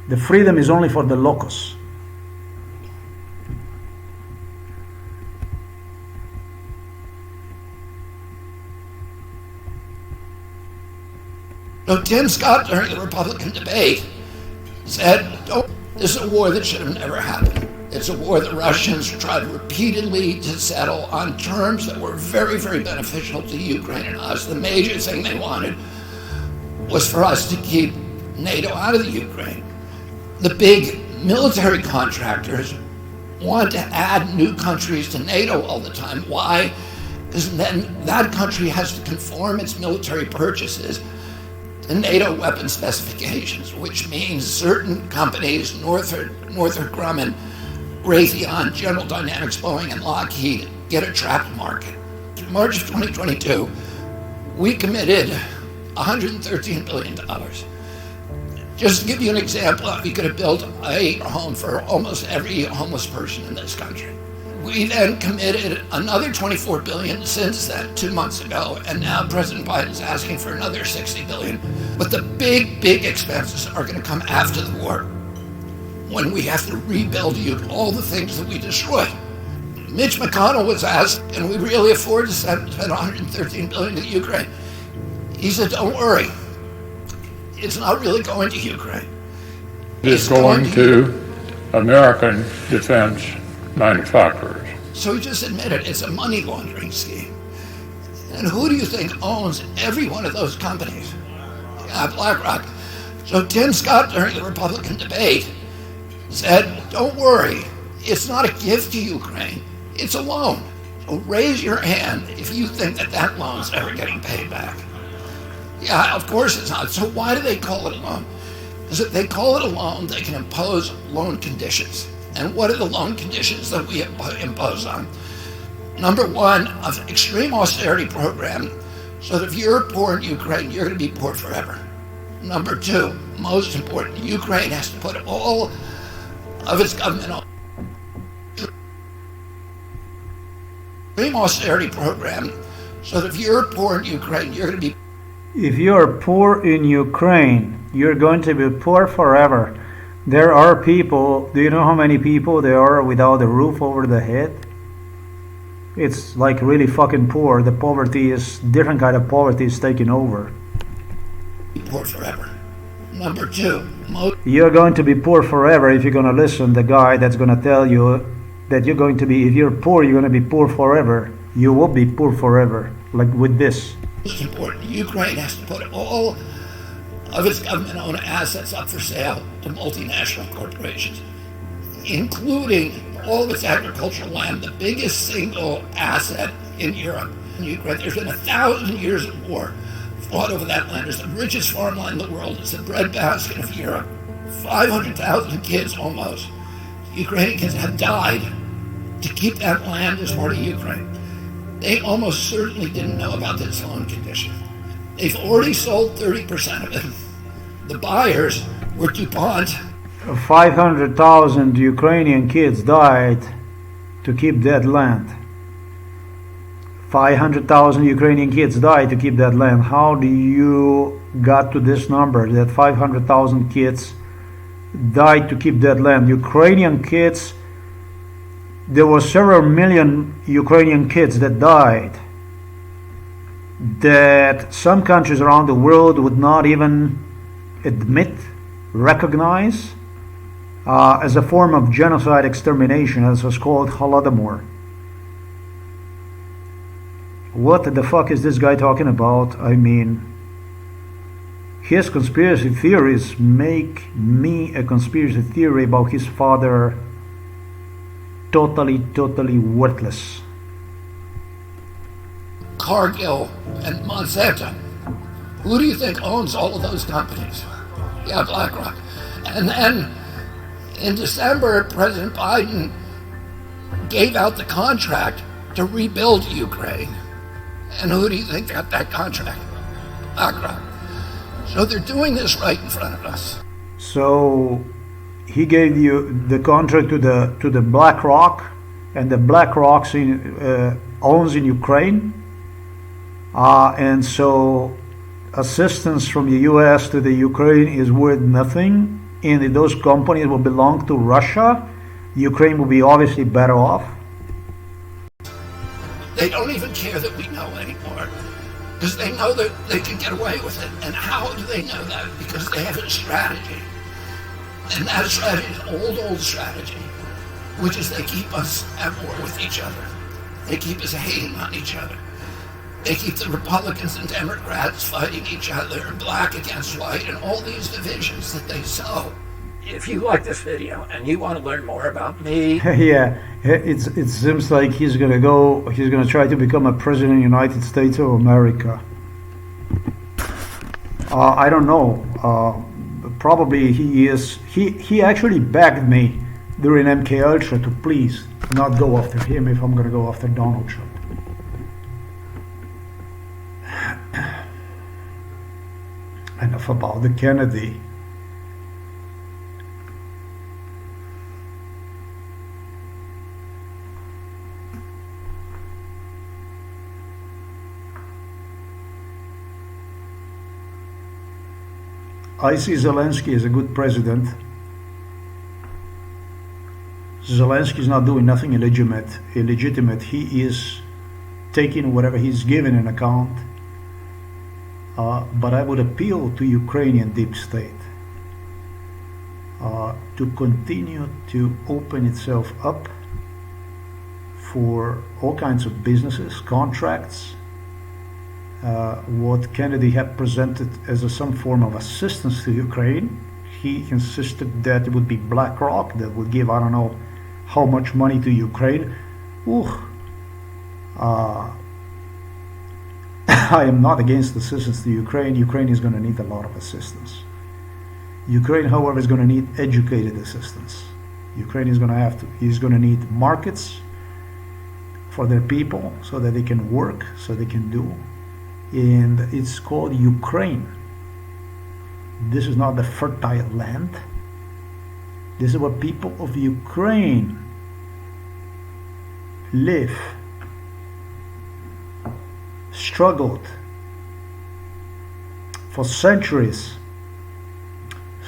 The freedom is only for the locals. So Tim Scott, during the Republican debate, said, "Oh, this is a war that should have never happened. It's a war the Russians tried repeatedly to settle on terms that were very, very beneficial to Ukraine and us. The major thing they wanted was for us to keep NATO out of the Ukraine. The big military contractors want to add new countries to NATO all the time. Why? Because then that country has to conform its military purchases to NATO weapon specifications, which means certain companies, Northrop Grumman, Raytheon, General Dynamics, Boeing, and Lockheed, get a trapped market. In March of 2022, we committed $113 billion. Just to give you an example, we could have built a home for almost every homeless person in this country. We then committed another $24 billion since then, 2 months ago, and now President Biden is asking for another $60 billion. But the big, big expenses are going to come after the war, when we have to rebuild all the things that we destroyed. Mitch McConnell was asked, can we really afford to spend $113 billion to Ukraine? He said, don't worry. It's not really going to Ukraine. It's going to American defense manufacturers. So he just admitted it's a money laundering scheme. And who do you think owns every one of those companies? BlackRock. So Tim Scott, during the Republican debate, said, don't worry, it's not a gift to Ukraine, it's a loan. So raise your hand if you think that that loan's ever getting paid back. Yeah, of course it's not. So why do they call it a loan? Because if they call it a loan, they can impose loan conditions. And what are the loan conditions that we impose on? Number one, an extreme austerity program, so that if you're poor in Ukraine, you're going to be poor forever. Number two, most important, Ukraine has to put all of its government on extreme austerity program, so that if you're poor in Ukraine, you're going to be. If you're poor in Ukraine, you're going to be poor forever. There are people, do you know how many people there are without a roof over the head? It's like really fucking poor. The poverty is, different kind of poverty is taking over. Poor forever. Number two, you're going to be poor forever if you're going to listen to the guy that's going to tell you that you're going to be, if you're poor, you're going to be poor forever. You will be poor forever, like with this. Most important, Ukraine has to put all of its government-owned assets up for sale to multinational corporations, including all of its agricultural land, the biggest single asset in Europe. In Ukraine, there's been 1,000 years of war fought over that land. It's the richest farmland in the world. It's the breadbasket of Europe. 500,000 kids almost, Ukrainian kids, have died to keep that land as part of Ukraine. They almost certainly didn't know about this loan condition. They've already sold 30% of it. The buyers were DuPont. 500,000 Ukrainian kids died to keep that land. 500,000 Ukrainian kids died to keep that land. How do you got to this number, that 500,000 kids died to keep that land? Ukrainian kids, there were several million Ukrainian kids that died, that some countries around the world would not even admit, recognize, as a form of genocide extermination, as was called Holodomor. What the fuck is this guy talking about? I mean, his conspiracy theories make me a conspiracy theory about his father totally worthless. Cargill and Monsanto. Who do you think owns all of those companies? Yeah, BlackRock. And then in December, President Biden gave out the contract to rebuild Ukraine. And who do you think got that contract? BlackRock. So they're doing this right in front of us. So he gave you the contract to the BlackRock, and the BlackRock owns in Ukraine, and so assistance from the US to the Ukraine is worth nothing, and if those companies will belong to Russia, Ukraine will be obviously better off. They don't even care that we know anymore, because they know that they can get away with it. And how do they know that? Because they have a strategy. And that strategy is an old strategy, which is they keep us at war with each other. They keep us hating on each other. They keep the Republicans and Democrats fighting each other, black against white, and all these divisions that they sow. If you like this video and you want to learn more about me, Yeah, it seems like he's gonna try to become a president of the United States of America. I don't know. Probably he is. He actually begged me during MK Ultra to please not go after him if I'm gonna go after Donald Trump. Enough about the Kennedy. I see Zelensky as a good president. Zelensky is not doing nothing illegitimate. He is taking whatever he's given an account. But I would appeal to Ukrainian deep state to continue to open itself up for all kinds of businesses, contracts. What Kennedy had presented as some form of assistance to Ukraine, he insisted that it would be BlackRock that would give I don't know how much money to Ukraine. I am not against assistance to Ukraine. Ukraine is going to need a lot of assistance. Ukraine, however, is going to need educated assistance. Ukraine is going to need markets for their people so that they can work, so they can do. And it's called Ukraine. This is not the fertile land. This is where people of Ukraine live, struggled for centuries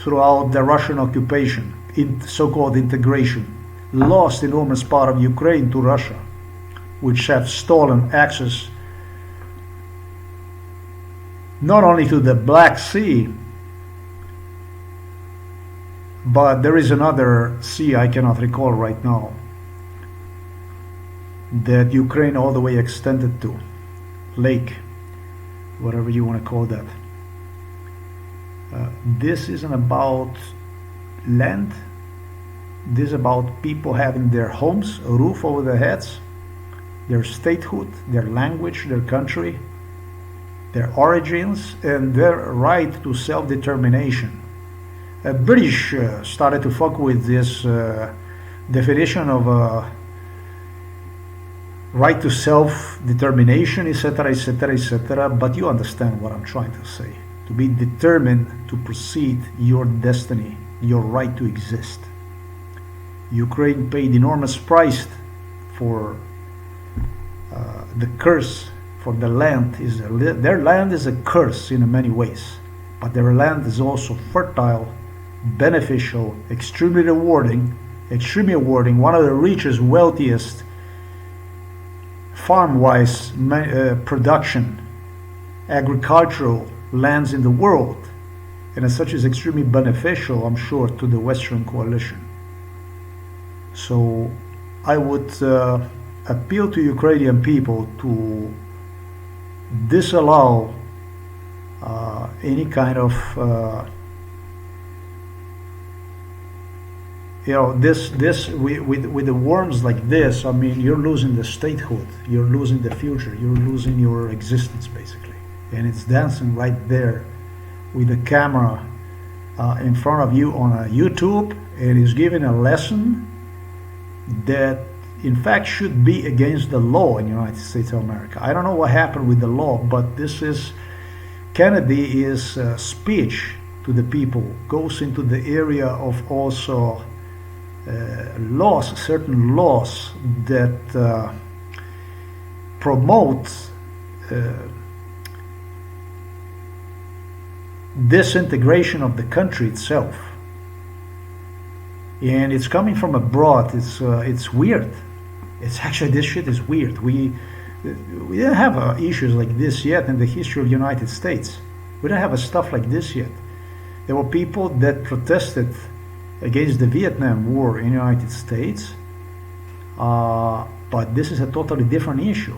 throughout the Russian occupation, in so-called integration, lost enormous part of Ukraine to Russia, which have stolen access not only to the Black Sea, but there is another sea I cannot recall right now that Ukraine all the way extended to, lake, whatever you want to call that. This isn't about land. This is about people having their homes, a roof over their heads, their statehood, their language, their country, their origins, and their right to self-determination. British started to fuck with this definition of right to self-determination, etc., etc., etc., but you understand what I'm trying to say. To be determined to proceed your destiny, your right to exist. Ukraine paid enormous price for the curse, for the land. Their land is a curse in many ways, but their land is also fertile, beneficial, extremely rewarding, one of the richest, wealthiest, farm-wise production, agricultural lands in the world, and as such is extremely beneficial, I'm sure, to the Western coalition. So I would appeal to Ukrainian people to disallow any kind of this with the worms like this. I mean, you're losing the statehood, you're losing the future, you're losing your existence basically, and it's dancing right there with the camera in front of you on a YouTube, and is giving a lesson that in fact should be against the law in the United States of America. I don't know what happened with the law, but this is Kennedy's speech to the people goes into the area of also laws, certain laws that promote disintegration of the country itself. And it's coming from abroad. It's weird. It's actually, this shit is weird. We didn't have issues like this yet in the history of the United States. We don't have stuff like this yet. There were people that protested against the Vietnam War in the United States, but this is a totally different issue.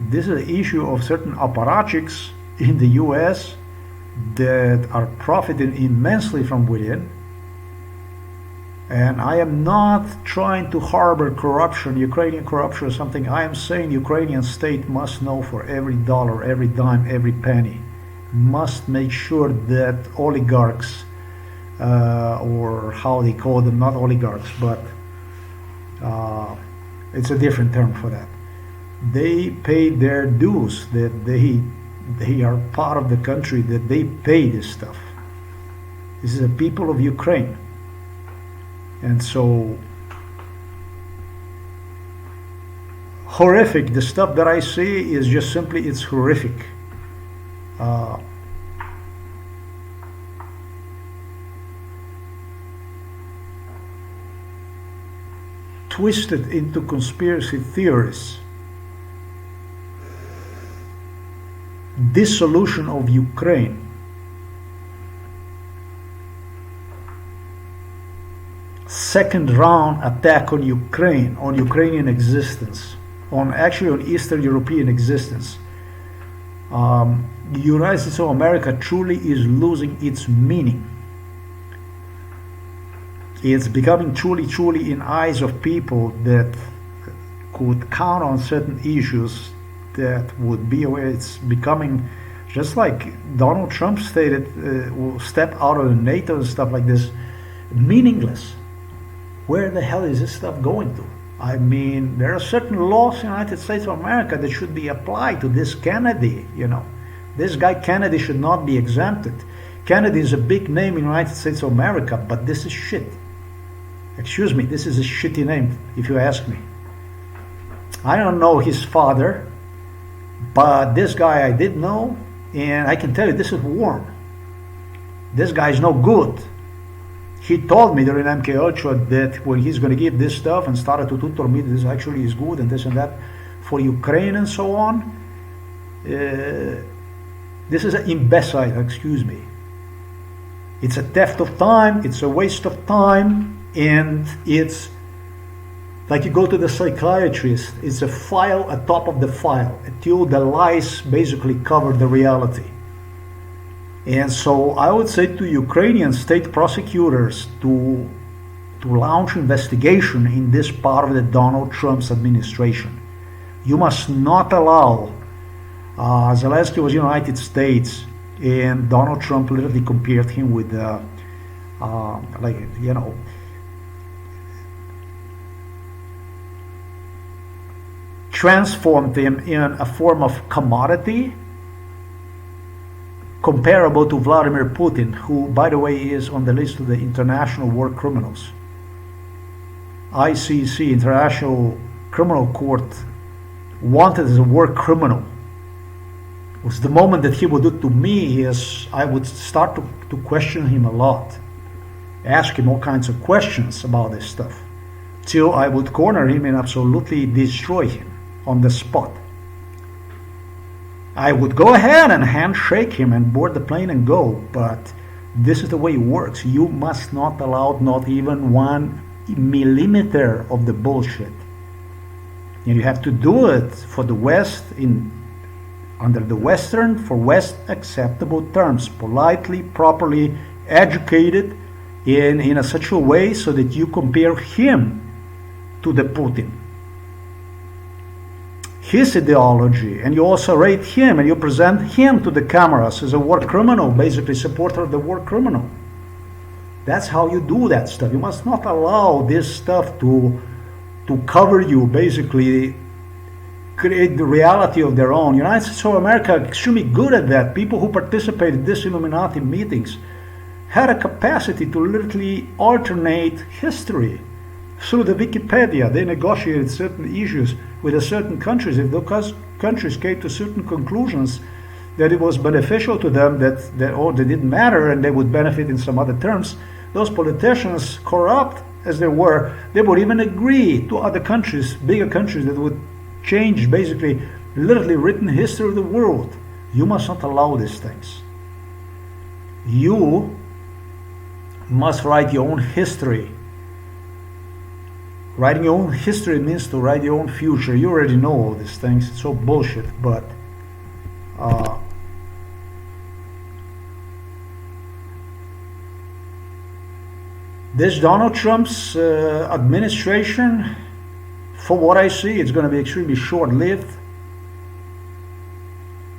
This is an issue of certain apparatchiks in the US that are profiting immensely from within. And I am not trying to harbor corruption, Ukrainian corruption or something. I am saying Ukrainian state must know for every dollar, every dime, every penny, must make sure that oligarchs, or how they call them, not oligarchs, but it's a different term for that. They pay their dues, that they are part of the country, that they pay this stuff. This is the people of Ukraine. And so horrific, the stuff that I see is just simply, it's horrific. Twisted into conspiracy theories. Dissolution of Ukraine. Second round attack on Ukraine, on Ukrainian existence, on Eastern European existence. The United States of America truly is losing its meaning. It's becoming truly in eyes of people that could count on certain issues that would be aware. It's becoming just like Donald Trump stated, will step out of the NATO and stuff like this, meaningless. Where the hell is this stuff going to? I mean, there are certain laws in the United States of America that should be applied to this Kennedy, This guy Kennedy should not be exempted. Kennedy is a big name in the United States of America, but this is shit. Excuse me, this is a shitty name, if you ask me. I don't know his father, but this guy I did know, and I can tell you this is warm. This guy is no good. He told me during MK Ultra that when he's going to give this stuff and started to tutor me, this actually is good and this and that for Ukraine and so on. This is an imbecile, excuse me. It's a theft of time, it's a waste of time, and it's like you go to the psychiatrist, it's a file atop of the file until the lies basically cover the reality. And so I would say to Ukrainian state prosecutors to launch investigation in this part of the Donald Trump's administration. You must not allow, Zelensky was United States, and Donald Trump literally compared him with, transformed him in a form of commodity comparable to Vladimir Putin, who, by the way, is on the list of the international war criminals. ICC, International Criminal Court, wanted as a war criminal. It was the moment that he would do to me is I would start to question him a lot, ask him all kinds of questions about this stuff, till I would corner him and absolutely destroy him on the spot. I would go ahead and handshake him and board the plane and go, but this is the way it works. You must not allow not even 1 millimeter of the bullshit. And you have to do it for the West, under the Western, for West acceptable terms, politely, properly, educated, in such a way so that you compare him to the Putin. His ideology, and you also rate him and you present him to the cameras as a war criminal, basically supporter of the war criminal. That's how you do that stuff. You must not allow this stuff to cover you, basically create the reality of their own. United States of America are extremely good at that. People who participate in these Illuminati meetings had a capacity to literally alternate history. Through the Wikipedia, they negotiated certain issues with certain countries. If those countries came to certain conclusions that it was beneficial to them, that they didn't matter and they would benefit in some other terms, those politicians, corrupt as they were, they would even agree to other countries, bigger countries, that would change, basically, literally written history of the world. You must not allow these things. You must write your own history. Writing your own history means to write your own future. You already know all these things. It's so bullshit, but this Donald Trump's administration, for what I see, it's going to be extremely short-lived.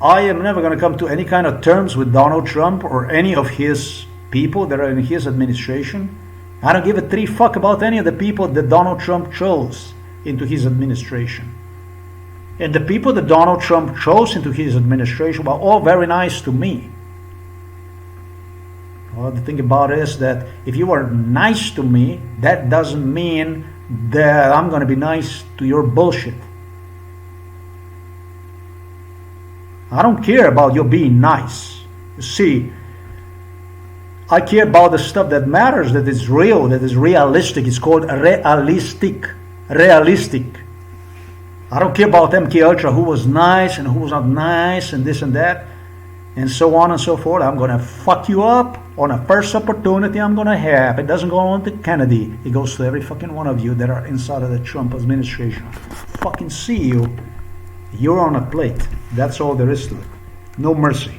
I am never going to come to any kind of terms with Donald Trump or any of his people that are in his administration. I don't give a three fuck about any of the people that Donald Trump chose into his administration. And the people that Donald Trump chose into his administration were all very nice to me. Well, the thing about it is that if you are nice to me, that doesn't mean that I'm going to be nice to your bullshit. I don't care about you being nice. You see, I care about the stuff that matters, that is real, that is realistic. It's called realistic. Realistic. I don't care about MK Ultra, who was nice and who was not nice and this and that and so on and so forth. I'm going to fuck you up on a first opportunity I'm going to have. It doesn't go on to Kennedy. It goes to every fucking one of you that are inside of the Trump administration. Fucking see you. You're on a plate. That's all there is to it. No mercy.